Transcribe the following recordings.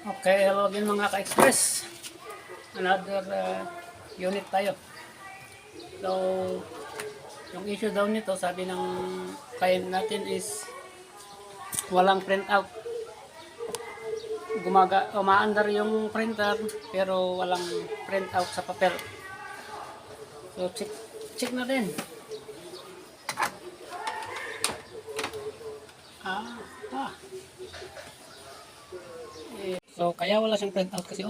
Okay, hello again mga ka-express. Another unit tayo. So, yung issue daw nito, sabi ng client natin is walang printout. Umaandar yung printer pero walang printout sa papel. So, check natin. So, kaya wala siyang printout kasi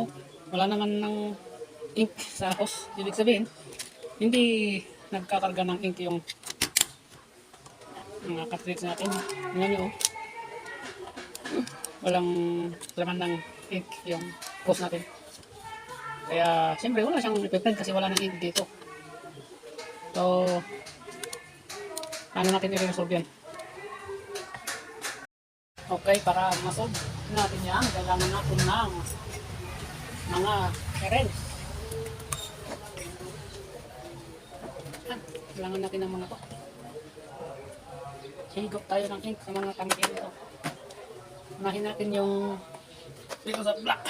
wala naman ng ink sa hose. Ibig sabihin, hindi nagkakarga ng ink yung mga cartridge natin. Tingnan nyo, walang laman ng ink yung hose natin. Kaya, siyempre, wala siyang ipiprint kasi wala ng ink dito. So, ano natin i-resolve yan? Okay, para masolve natin yan, kailangan natin ng mga currents. Kailangan natin ng mga to. Higop tayo ng ink sa mga tangke nito. Unahin natin yung dito sa black.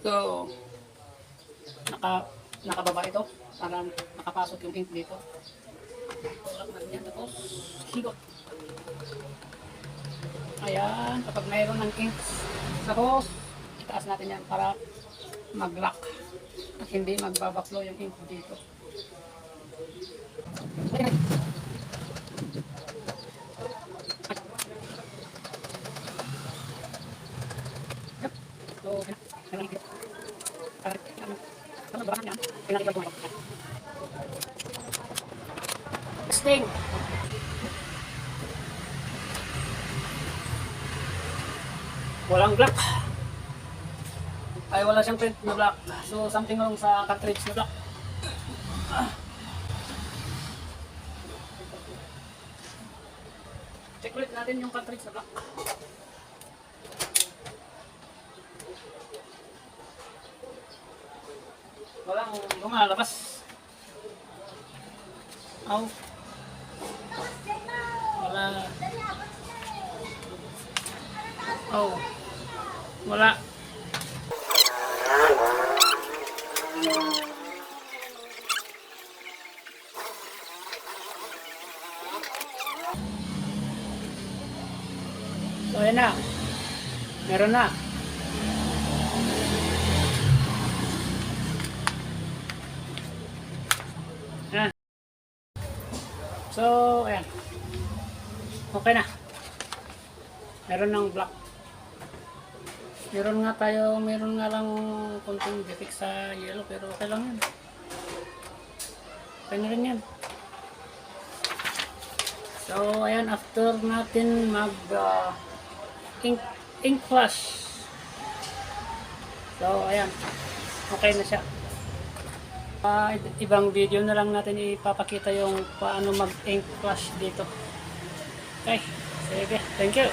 So, nakababa ito para nakapasok yung ink dito. Tulak natin yan, tapos higop. Ayan, kapag mayroon ng ink sa hose, itaas natin yan para mag-lock at hindi magbabaklo yung ink dito. Testing. Walang black. Ay, wala siyang print na black. So, something wrong sa cartridge na black. Check ulit natin yung cartridge na black. Walang lumalabas. Wala. Wala. So, ayan na. Meron na. Ayan. So, ayan. Okay na. Meron ng black. Meron nga lang konting defect sa yellow pero okay lang yan. Okay na rin yan. So, ayan, after natin mag ink flush. So, ayan. Okay na siya. Ibang video na lang natin ipapakita yung paano mag ink flush dito. Okay. Sige. Thank you.